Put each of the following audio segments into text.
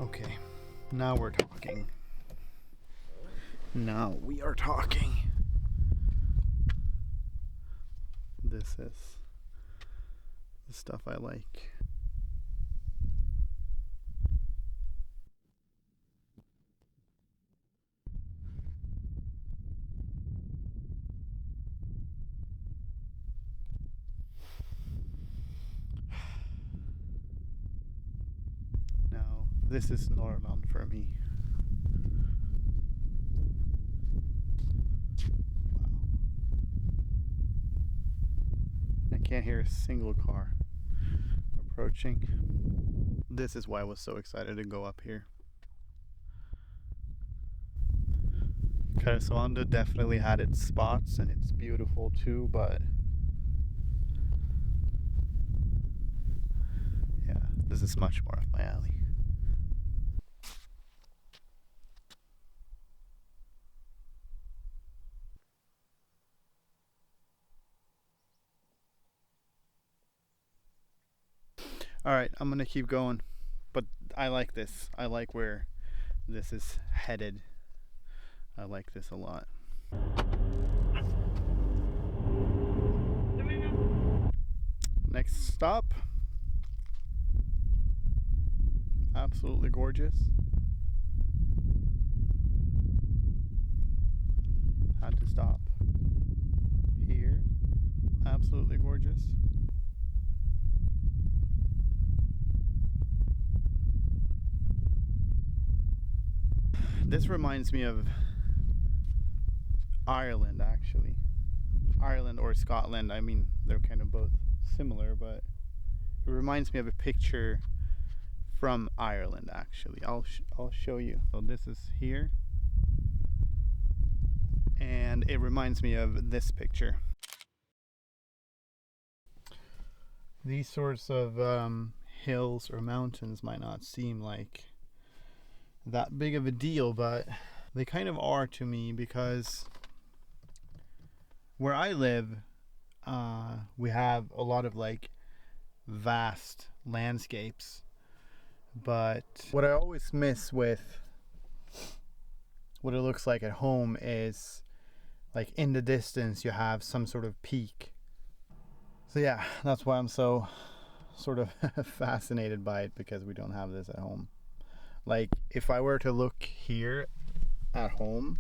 Okay, now we're talking. Now we are talking. This is the stuff I like. Now, this is Norrland for me. Wow. I can't hear a single car approaching. This is why I was so excited to go up here. Karesuando definitely had its spots and it's beautiful too, but yeah, this is much more up my alley. Alright, I'm gonna keep going, but I like this. I like where this is headed. I like this a lot. Next stop. Absolutely gorgeous. Had to stop here. Absolutely gorgeous. This reminds me of Ireland, actually. Ireland or Scotland. I mean, they're kind of both similar, but it reminds me of a picture from Ireland, actually. I'll show you. So this is here, and it reminds me of this picture. These sorts of hills or mountains might not seem like that big of a deal, but they kind of are to me, because where I live, we have a lot of like vast landscapes, but what I always miss with what it looks like at home is like in the distance you have some sort of peak. So yeah, that's why I'm so sort of fascinated by it, because we don't have this at home. Like if I were to look here at home,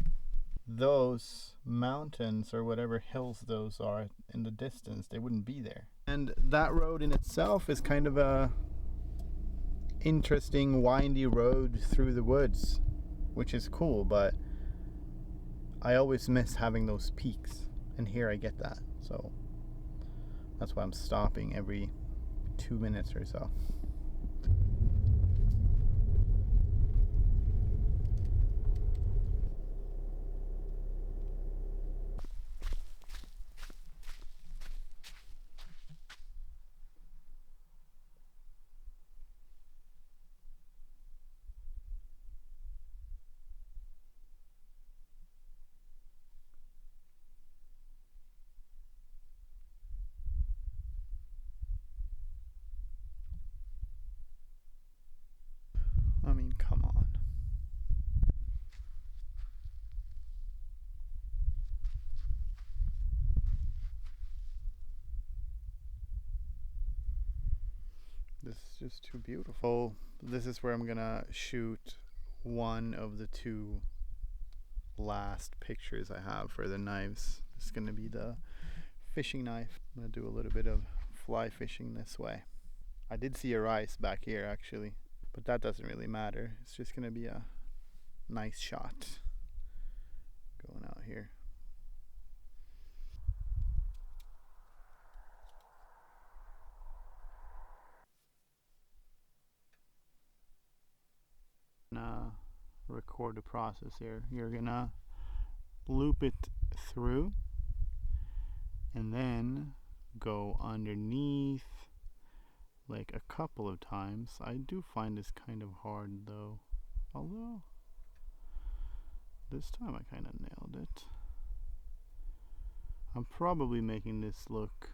those mountains or whatever hills those are in the distance, they wouldn't be there. And that road in itself is kind of a interesting windy road through the woods, which is cool, but I always miss having those peaks, and here I get that. So that's why I'm stopping every 2 minutes or so. I mean, come on. This is just too beautiful. This is where I'm gonna shoot one of the two last pictures I have for the knives. This is gonna be the fishing knife. I'm gonna do a little bit of fly fishing this way. I did see a rice back here actually, but that doesn't really matter. It's just gonna be a nice shot going out here. Record the process here. You're gonna loop it through and then go underneath like a couple of times. I do find this kind of hard though, although this time I kind of nailed it. I'm probably making this look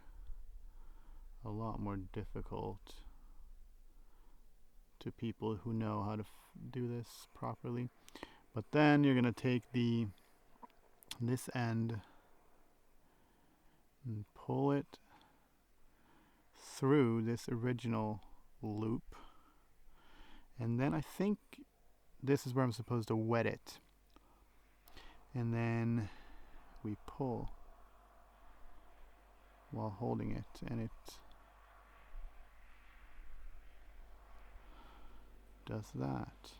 a lot more difficult to people who know how to do this properly. But then you're gonna take this end and pull it through this original loop, and then I think this is where I'm supposed to wet it, and then we pull while holding it, and it does that.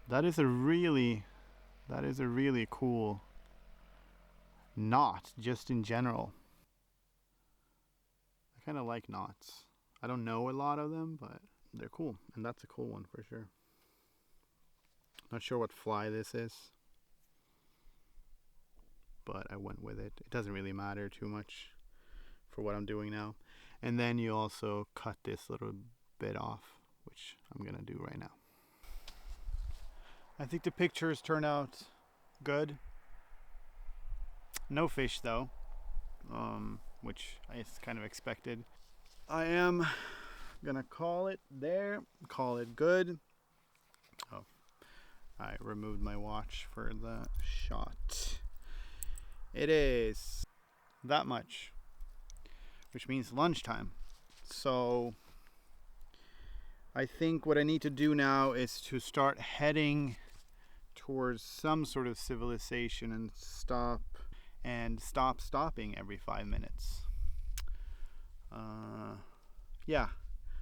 That is a really cool knot, just in general. I kind of like knots. I don't know a lot of them, but they're cool, and that's a cool one for sure. Not sure what fly this is, but I went with it. It doesn't really matter too much for what I'm doing now. And then you also cut this little bit off, which I'm gonna do right now. I think the pictures turn out good. No fish though, which I kind of expected. I am gonna call it there, call it good. Oh, I removed my watch for the shot. It is that much, which means lunchtime. So I think what I need to do now is to start heading towards some sort of civilization and stop stopping every 5 minutes. Yeah,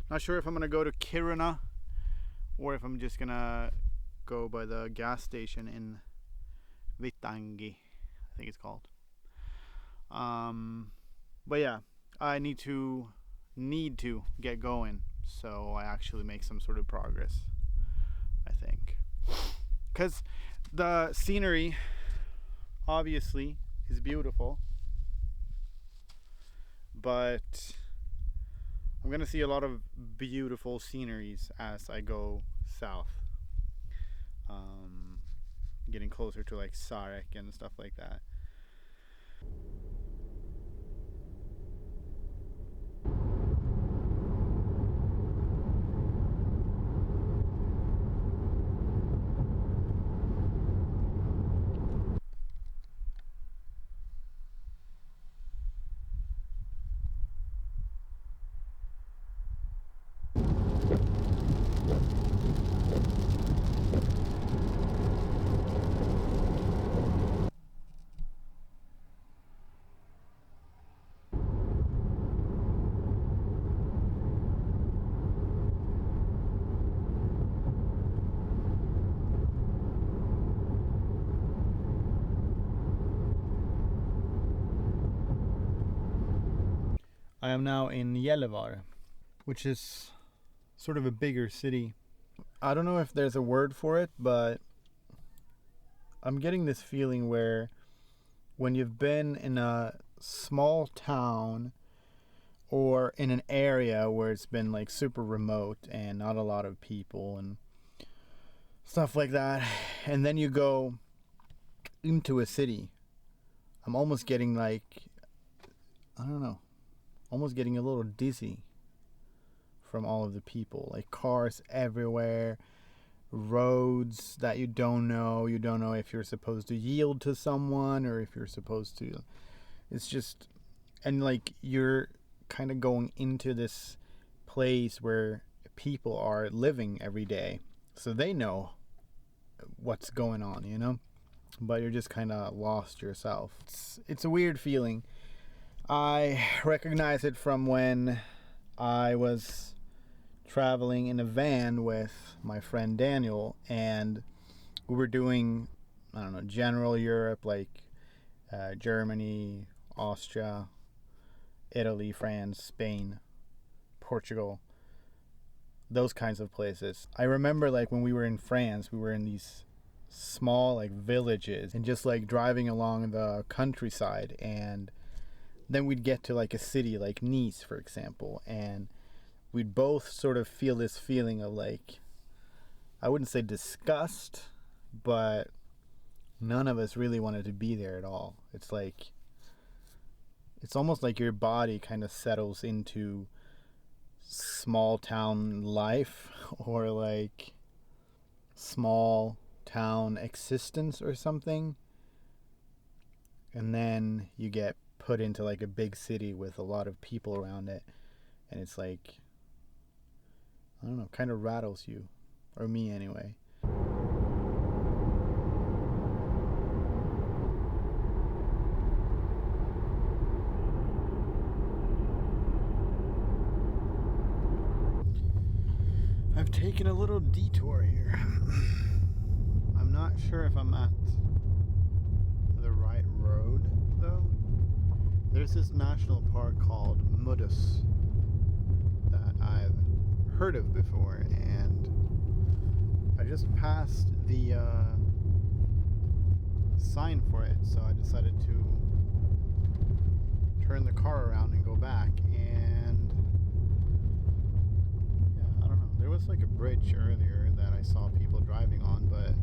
not sure if I'm gonna go to Kiruna or if I'm just gonna go by the gas station in Vitangi, I think it's called. But yeah, I need to get going so I actually make some sort of progress, I think, because the scenery obviously is beautiful, but I'm gonna see a lot of beautiful sceneries as I go south, getting closer to like Sarek and stuff like that. I am now in Gällivare, which is sort of a bigger city. I don't know if there's a word for it, but I'm getting this feeling where when you've been in a small town or in an area where it's been like super remote and not a lot of people and stuff like that, and then you go into a city, I'm almost getting like, I don't know, almost getting a little dizzy from all of the people, like cars everywhere, roads that you don't know if you're supposed to yield to someone or if you're supposed to, it's just, and like you're kind of going into this place where people are living every day, so they know what's going on, you know, but you're just kind of lost yourself. It's a weird feeling. I recognize it from when I was traveling in a van with my friend Daniel, and we were doing, I don't know, general Europe, like Germany, Austria, Italy, France, Spain, Portugal, those kinds of places. I remember like when we were in France, we were in these small like villages and just like driving along the countryside, and then we'd get to like a city like Nice, for example, and we'd both sort of feel this feeling of like, I wouldn't say disgust, but none of us really wanted to be there at all. It's like, it's almost like your body kind of settles into small town life or like small town existence or something, and then you get put into like a big city with a lot of people around it, and it's like, I don't know, kind of rattles you, or me anyway. I've taken a little detour here. I'm not sure if I'm at the right road though. There's this national park called Mudus that I've heard of before, and I just passed the sign for it, so I decided to turn the car around and go back. And yeah, I don't know, there was like a bridge earlier that I saw people driving on, but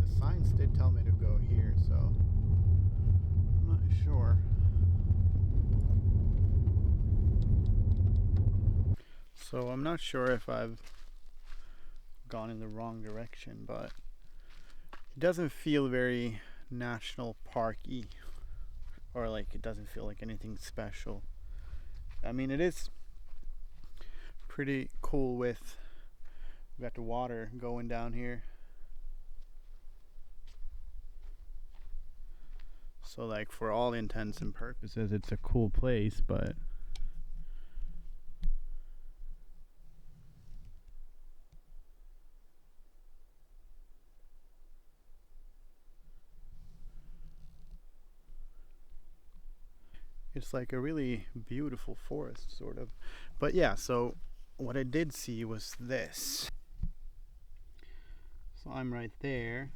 the signs did tell me to go here, so I'm not sure. So I'm not sure if I've gone in the wrong direction, but it doesn't feel very national park-y, or like it doesn't feel like anything special. I mean, it is pretty cool with, we got the water going down here. So like for all intents and purposes, it's a cool place, but it's like a really beautiful forest, sort of. But yeah, so what I did see was this. So I'm right there,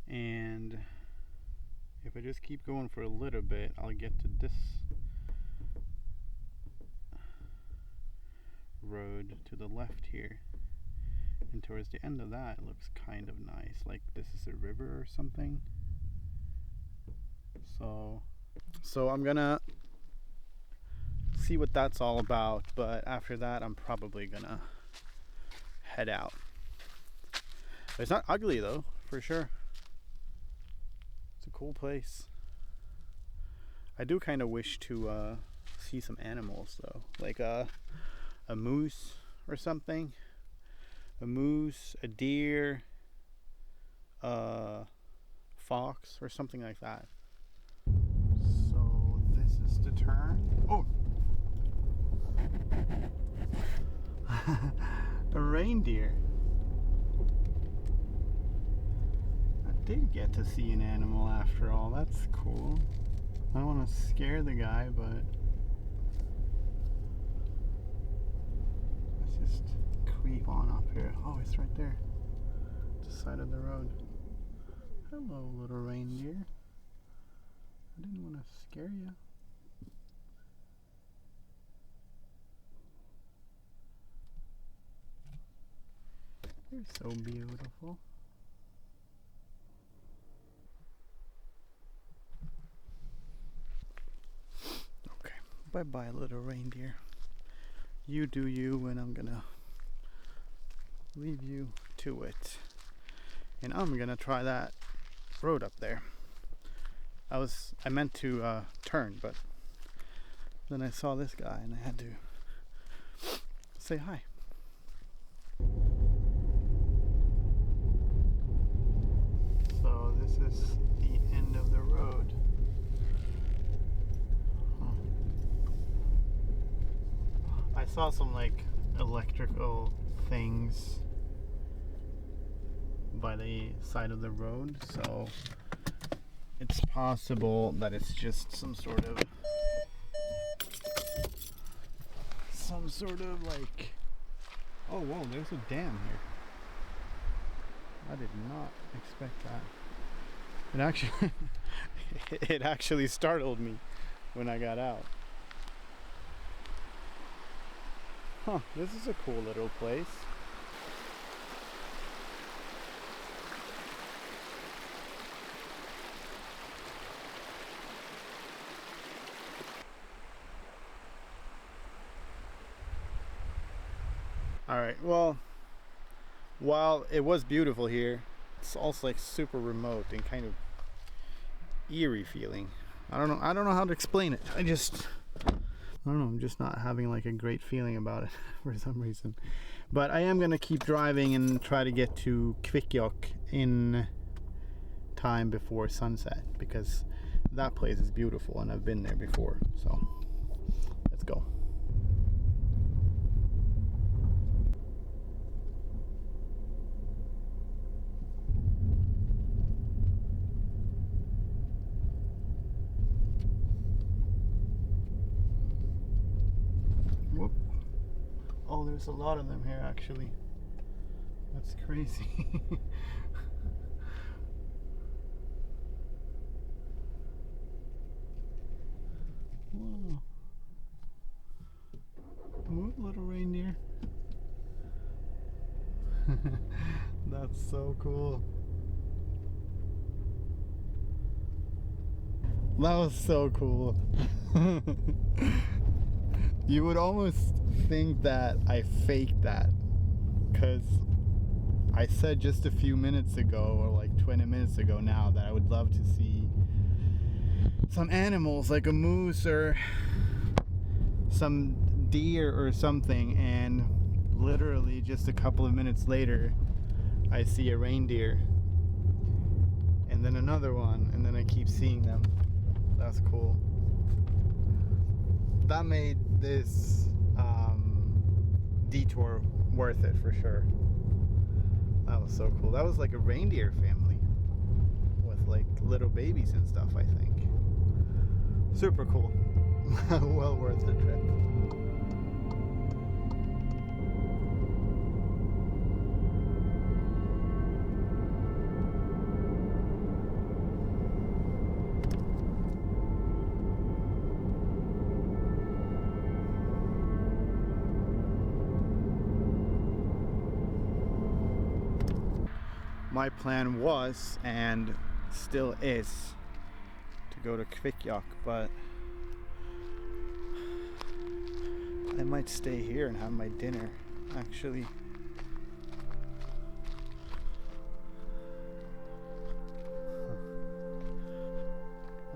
and if I just keep going for a little bit, I'll get to this road to the left here. And towards the end of that, it looks kind of nice, like this is a river or something. So I'm gonna see what that's all about, but after that I'm probably gonna head out. But it's not ugly though, for sure. It's a cool place. I do kind of wish to see some animals though, like a moose or something. A moose, a deer, a fox or something like that. So this is the turn. Oh! A reindeer. I did get to see an animal after all. That's cool. I don't want to scare the guy, but let's just creep on up here. Oh, it's right there. It's the side of the road. Hello, little reindeer. I didn't want to scare you. You're so beautiful. Okay, bye-bye, little reindeer. You do you, and I'm gonna leave you to it. And I'm gonna try that road up there. I meant to turn, but then I saw this guy and I had to say hi. So this is the end of the road. I saw some like electrical things by the side of the road, so it's possible that it's just some sort of like, oh whoa, there's a dam here. I did not expect that. It actually it actually startled me when I got out. Huh, this is a cool little place. Alright, well, while it was beautiful here, it's also like super remote and kind of eerie feeling. I don't know how to explain it. I don't know, I'm just not having like a great feeling about it for some reason. But I am gonna keep driving and try to get to Kvikyok in time before sunset, because that place is beautiful and I've been there before. So let's go. Whoop. Oh, there's a lot of them here actually. That's crazy. Whoa. Whoop, little reindeer. That's so cool. That was so cool. You would almost think that I faked that, because I said just a few minutes ago, or like 20 minutes ago now, that I would love to see some animals like a moose or some deer or something, and literally just a couple of minutes later I see a reindeer and then another one, and then I keep seeing them. That's cool. That made this detour worth it for sure. That was so cool. That was like a reindeer family with like little babies and stuff, I think. Super cool. Well worth the trip. My plan was, and still is, to go to Kvikyok, but I might stay here and have my dinner, actually.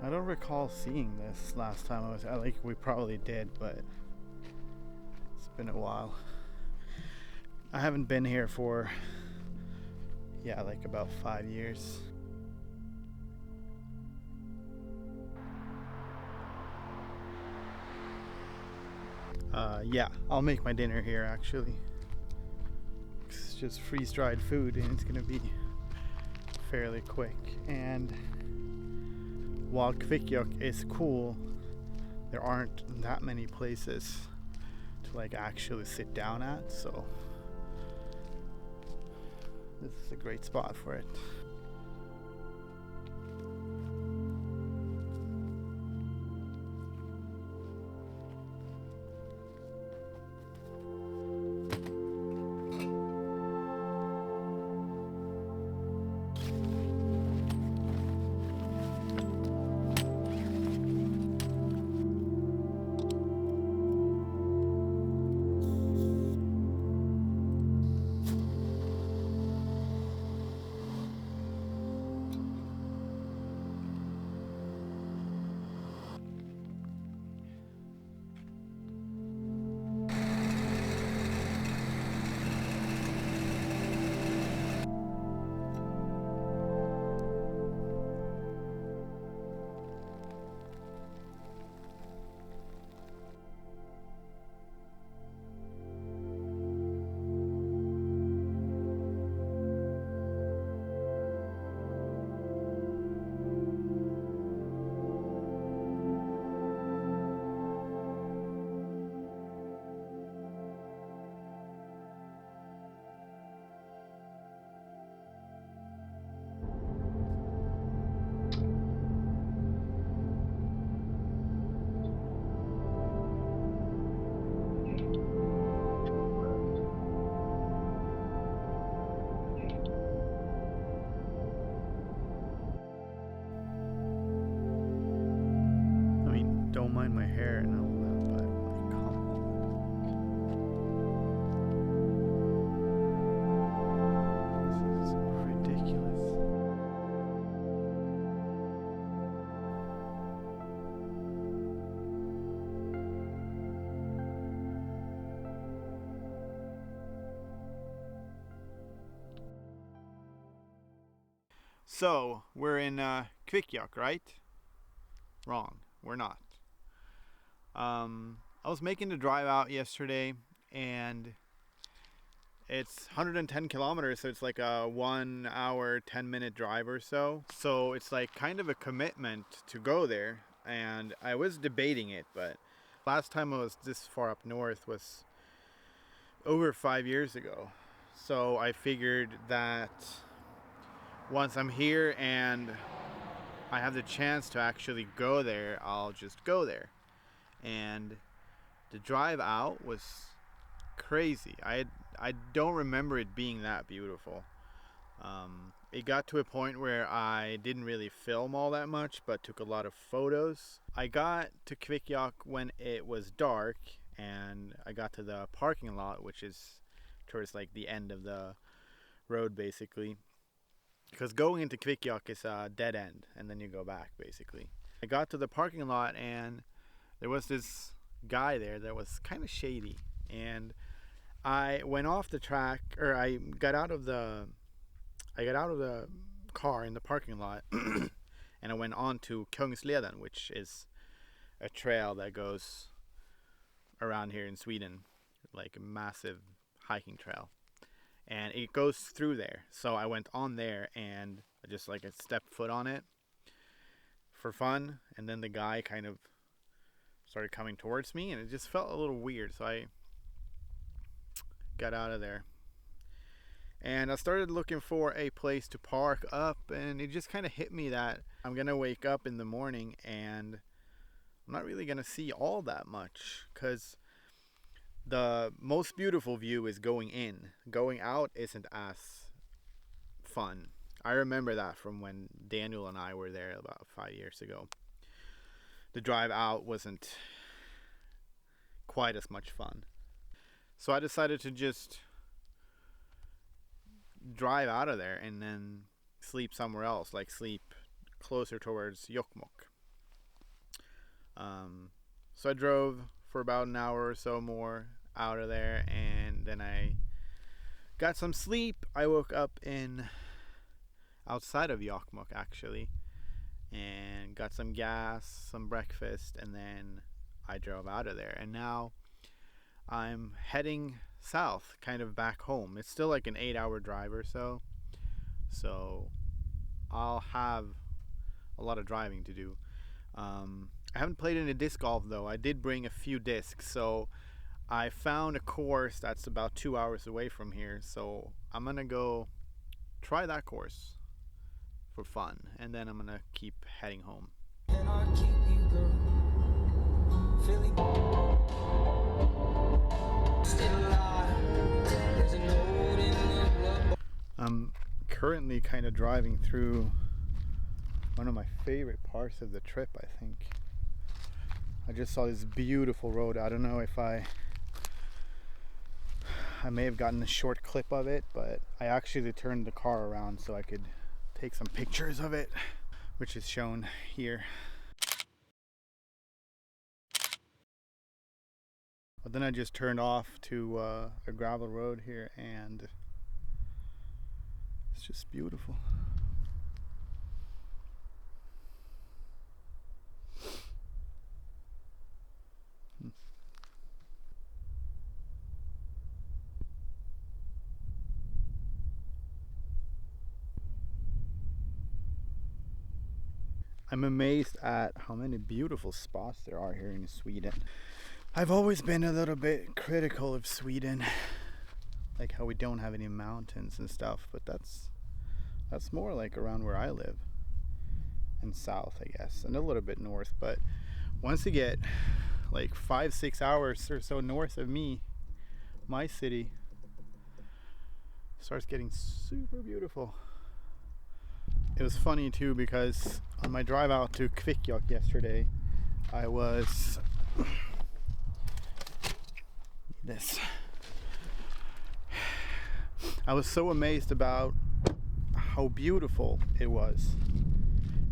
I don't recall seeing this last time I was, like, we probably did, but it's been a while. I haven't been here for, yeah, like about 5 years. Yeah, I'll make my dinner here actually. It's just freeze-dried food and it's gonna be fairly quick. And while Kvikyok is cool, there aren't that many places to like actually sit down at, so this is a great spot for it. Don't mind my hair and all that, but like, come So, we're in Kvikyok, right? Wrong, we're not. I was making the drive out yesterday, and it's 110 kilometers, so it's like a 1 hour, 10-minute drive or so. So it's like kind of a commitment to go there, and I was debating it, but last time I was this far up north was over 5 years ago. So I figured that once I'm here and I have the chance to actually go there, I'll just go there. And the drive out was crazy. I don't remember it being that beautiful. It got to a point where I didn't really film all that much, but took a lot of photos. I got to Kvikyok when it was dark, and I got to the parking lot, which is towards like the end of the road basically. Because going into Kvikyok is a dead end, and then you go back basically. I got to the parking lot, and there was this guy there that was kind of shady, and I went off the track, or I got out of the car in the parking lot, and I went on to Kungsleden, which is a trail that goes around here in Sweden, like a massive hiking trail, and it goes through there. So I went on there, and I just like I stepped foot on it for fun, and then the guy kind of started coming towards me, and it just felt a little weird, so I got out of there. And I started looking for a place to park up, and it just kind of hit me that I'm gonna wake up in the morning and I'm not really gonna see all that much, because the most beautiful view is going in. Going out isn't as fun. I remember that from when Daniel and I were there about 5 years ago. The drive out wasn't quite as much fun. So I decided to just drive out of there and then sleep somewhere else, like sleep closer towards Jokkmokk. So I drove for about an hour or so more out of there, and then I got some sleep. I woke up in outside of Jokkmokk actually, and got some gas, some breakfast, and then I drove out of there. And now I'm heading south, kind of back home. It's still like an 8-hour drive or so, so I'll have a lot of driving to do. I haven't played any disc golf though. I did bring a few discs, so I found a course that's about 2 hours away from here, so I'm gonna go try that course for fun, and then I'm gonna keep heading home. I'm currently kind of driving through one of my favorite parts of the trip, I think. I just saw this beautiful road. I don't know if I may have gotten a short clip of it, but I actually turned the car around so I could take some pictures of it, which is shown here. But then I just turned off to a gravel road here, and it's just beautiful. I'm amazed at how many beautiful spots there are here in Sweden. I've always been a little bit critical of Sweden, like how we don't have any mountains and stuff, but that's more like around where I live, and south I guess, and a little bit north. But once you get like 5-6 hours or so north of me, my city starts getting super beautiful. It was funny too, because on my drive out to Kvikyok yesterday, I was so amazed about how beautiful it was.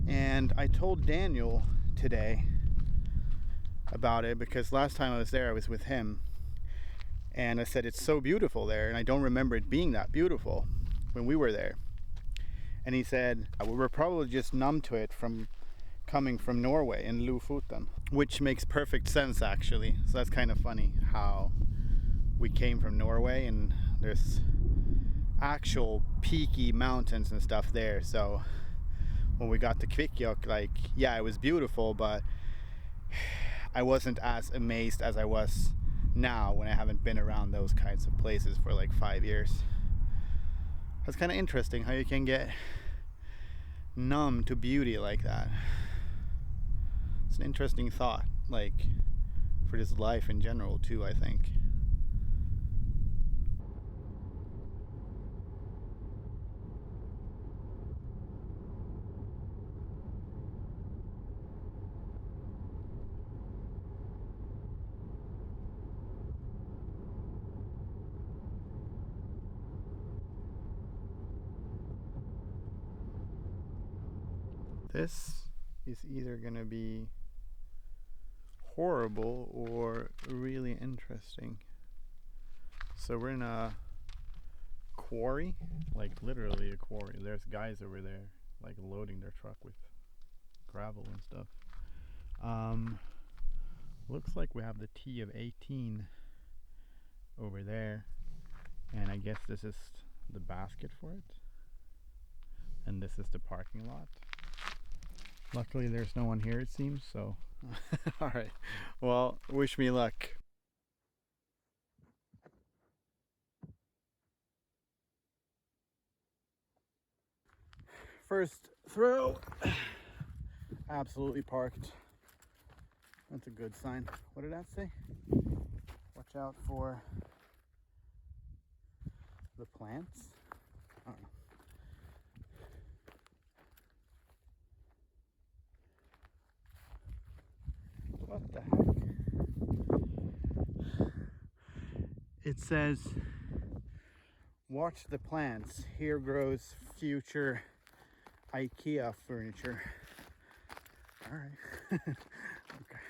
And I told Daniel today about it, because last time I was there I was with him, and I said it's so beautiful there, and I don't remember it being that beautiful when we were there. And he said, we were probably just numb to it from coming from Norway in Lofoten, which makes perfect sense actually. So that's kind of funny how we came from Norway and there's actual peaky mountains and stuff there. So when we got to Kvikyok, like, yeah, it was beautiful, but I wasn't as amazed as I was now when I haven't been around those kinds of places for like 5 years. That's kind of interesting how you can get numb to beauty like that. It's an interesting thought, like, for this life in general too, I think. This is either gonna be horrible or really interesting. So we're in a quarry, like literally a quarry. There's guys over there like loading their truck with gravel and stuff. Looks like we have the T of 18 over there, and I guess this is the basket for it, and this is the parking lot. Luckily there's no one here, it seems, so all right, well, wish me luck. First throw, absolutely parked. That's a good sign. What did that say? Watch out for the plants. I don't know. What the heck? It says, watch the plants. Here grows future IKEA furniture. All right. Okay.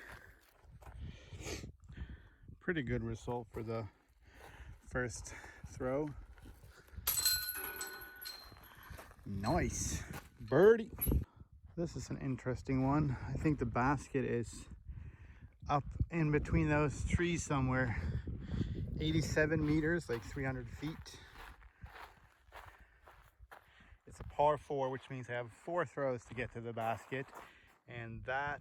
Pretty good result for the first throw. Nice. Birdie. This is an interesting one. I think the basket is up in between those trees somewhere. 87 meters, like 300 feet. It's a par 4, which means I have 4 throws to get to the basket. And that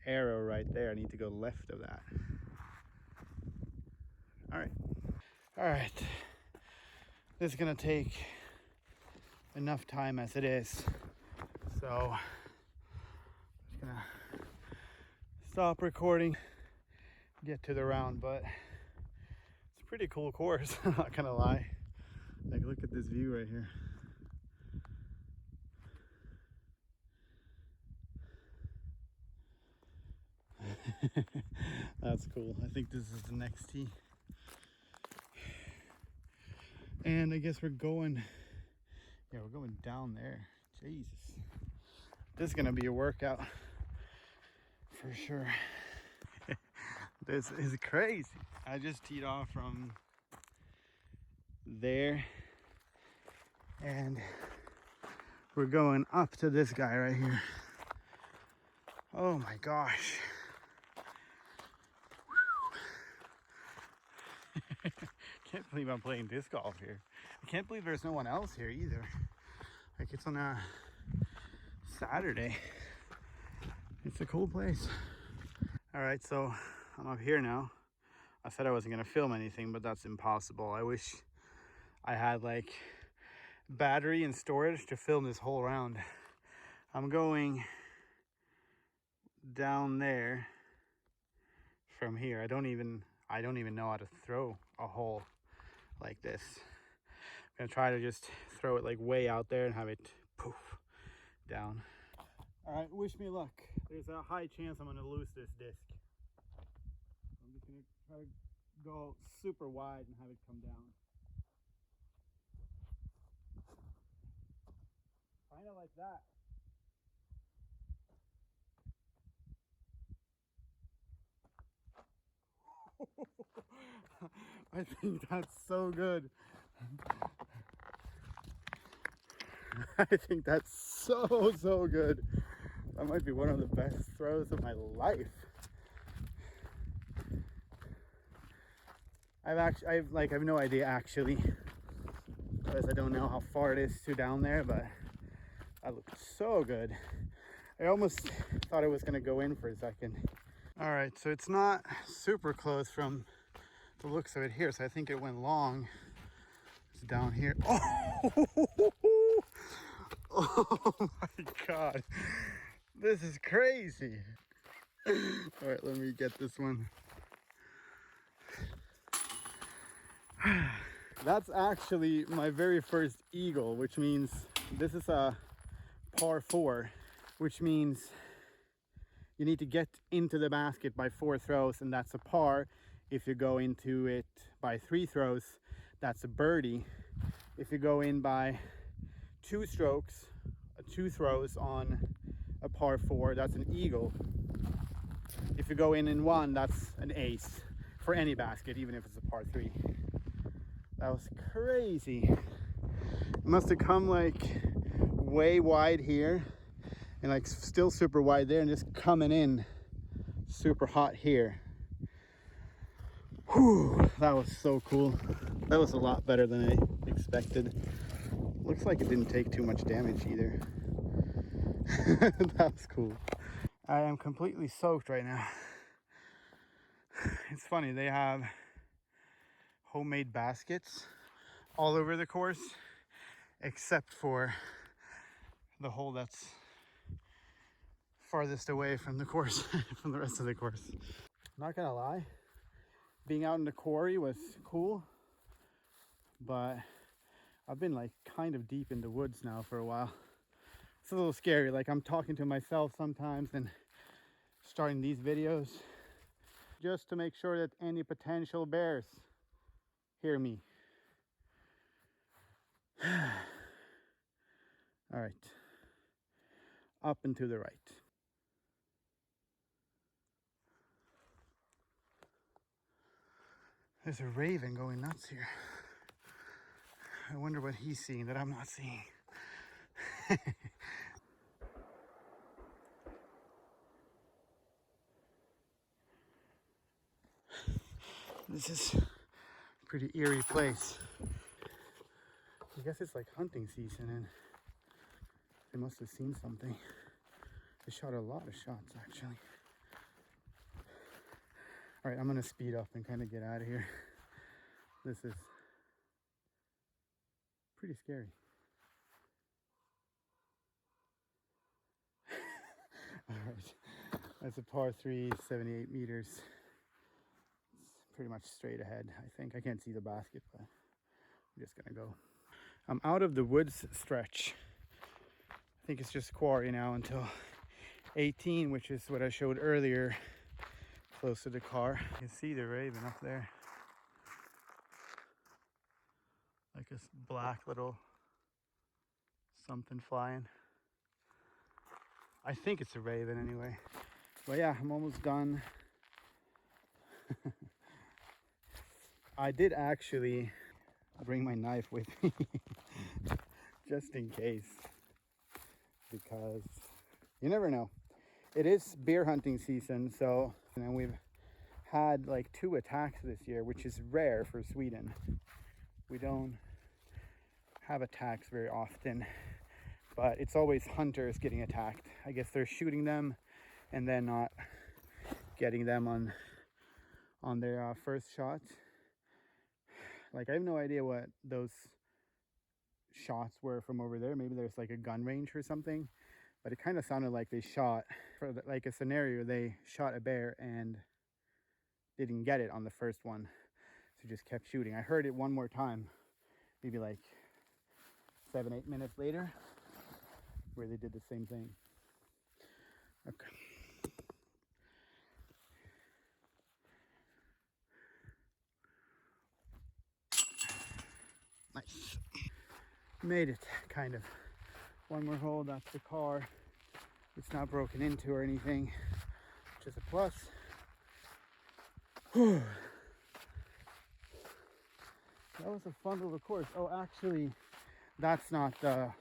arrow right there, I need to go left of that. All right. All right. This is gonna take enough time as it is. So I'm just gonna stop recording, get to the round, but it's a pretty cool course, I'm not gonna lie. Like, look at this view right here. That's cool. I think this is the next tee. And I guess we're going, yeah, we're going down there. Jesus. This is gonna be a workout for sure. This is crazy. I just teed off from there and we're going up to this guy right here. Oh my gosh. Can't believe I'm playing disc golf here. I can't believe there's no one else here either. Like, it's on a Saturday. It's a cool place. All right, so I'm up here now. I said I wasn't gonna film anything, but that's impossible. I wish I had like battery and storage to film this whole round. I'm going down there from here. I don't even know how to throw a hole like this. I'm gonna try to just throw it like way out there and have it poof down. All right, wish me luck. There's a high chance I'm gonna lose this disc. I'm just gonna try to go super wide and have it come down. Kind of like that. I think that's so good. I think that's so good. That might be one of the best throws of my life. I have no idea actually, because I don't know how far it is to down there, but that looked so good. I almost thought it was gonna go in for a second. All right, so it's not super close from the looks of it here, so I think it went long. It's down here. Oh, oh my God. This is crazy. All right, let me get this one. That's actually my very first eagle, which means this is a par 4, which means you need to get into the basket by 4 throws, and that's a par. If you go into it by 3 throws, that's a birdie. If you go in by 2 strokes, 2 throws on a par 4, that's an eagle. If you go in 1, that's an ace for any basket, even if it's a par 3. That was crazy. It must have come like way wide here and like still super wide there, and just coming in super hot here. Whew, that was so cool. That was a lot better than I expected. Looks like it didn't take too much damage either. That was cool. I am completely soaked right now. It's funny, they have homemade baskets all over the course, except for the hole that's farthest away from the course, from the rest of the course. Not gonna lie, being out in the quarry was cool, but I've been like kind of deep in the woods now for a while. It's a little scary. Like, I'm talking to myself sometimes and starting these videos just to make sure that any potential bears hear me. All right, up and to the right. There's a raven going nuts here. I wonder what he's seeing that I'm not seeing. This is a pretty eerie place. I guess it's like hunting season and they must have seen something. They shot a lot of shots actually. All right, I'm gonna speed up and kind of get out of here. This is pretty scary. All right, that's a par 3, 78 meters. It's pretty much straight ahead, I think. I can't see the basket, but I'm just gonna go. I'm out of the woods stretch. I think it's just quarry now until 18, which is what I showed earlier, close to the car. You can see the raven up there. Like this black little something flying. I think it's a raven anyway. But yeah, I'm almost done. I did actually bring my knife with me just in case, because you never know. It is bear hunting season, so, and we've had like 2 attacks this year, which is rare for Sweden. We don't have attacks very often, but it's always hunters getting attacked. I guess they're shooting them and then not getting them on their first shot. Like, I have no idea what those shots were from over there. Maybe there's like a gun range or something, but it kind of sounded like they shot for like a scenario. They shot a bear and didn't get it on the first one, so just kept shooting. I heard it one more time, maybe like 7-8 minutes later, where they did the same thing. Okay. Nice. Made it, kind of. One more hole, that's the car. It's not broken into or anything, which is a plus. Whew. That was a fun little course. Oh, actually, that's not the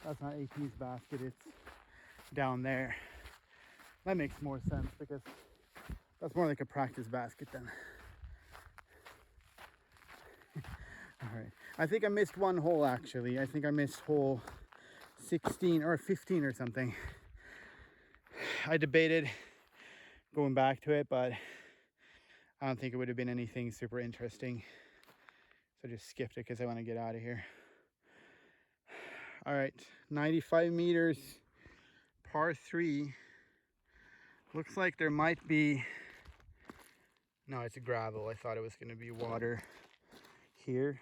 That's not 18's basket, it's down there. That makes more sense because that's more like a practice basket then. All right, I think I missed one hole actually. I think I missed hole 16 or 15 or something. I debated going back to it, but I don't think it would have been anything super interesting. So I just skipped it because I want to get out of here. All right, 95 meters, par 3. Looks like there might be, no, it's a gravel. I thought it was going to be water here.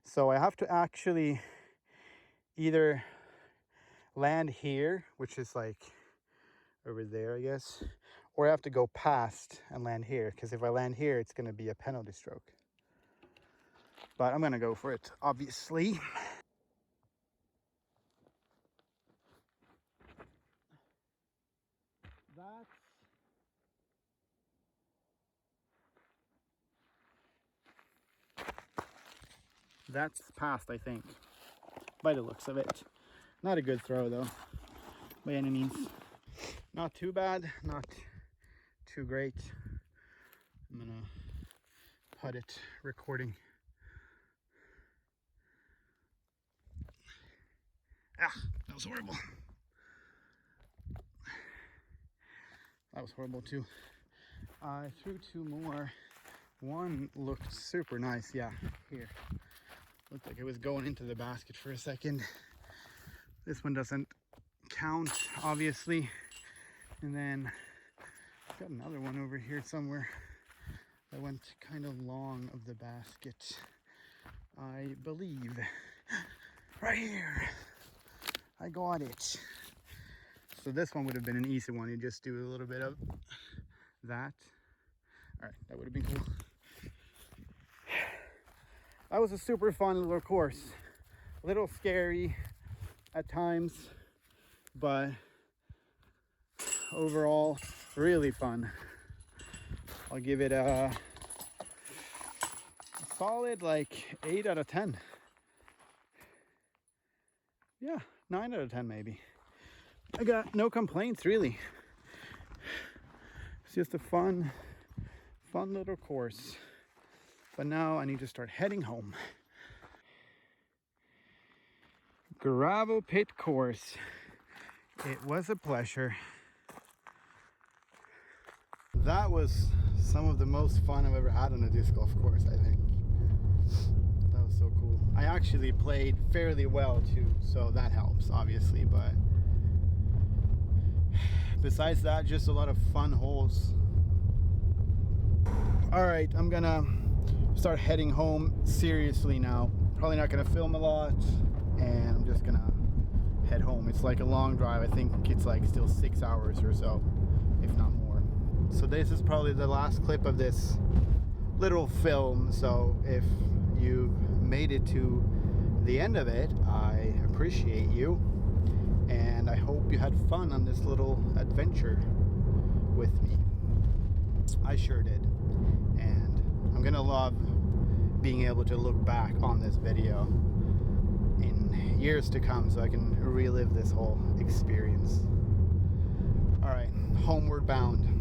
So I have to actually either land here, which is like over there, I guess, or I have to go past and land here, because if I land here, it's going to be a penalty stroke. But I'm going to go for it, obviously. That's past, I think, by the looks of it. Not a good throw though, by any means. Not too bad, not too great. I'm gonna putt it, recording. That was horrible. That was horrible too. I threw 2 more. One looked super nice, yeah, here. Looked like it was going into the basket for a second. This one doesn't count, obviously. And then I've got another one over here somewhere that went kind of long of the basket, I believe. Right here. I got it. So this one would have been an easy one. You just do a little bit of that. All right, that would have been cool. That was a super fun little course. A little scary at times, but overall really fun. I'll give it a solid like 8 out of 10. Yeah, 9 out of 10 maybe. I got no complaints really. It's just a fun little course. But now I need to start heading home. Gravel pit course. It was a pleasure. That was some of the most fun I've ever had on a disc golf course, I think. That was so cool. I actually played fairly well too, so that helps obviously, but besides that, just a lot of fun holes. All right, I'm gonna start heading home seriously now. Probably not gonna film a lot, and I'm just gonna head home. It's like a long drive. I think it's like still 6 hours or so, if not more. So this is probably the last clip of this little film. So if you've made it to the end of it, I appreciate you, and I hope you had fun on this little adventure with me. I sure did, and I'm gonna love being able to look back on this video in years to come so I can relive this whole experience. All right, homeward bound.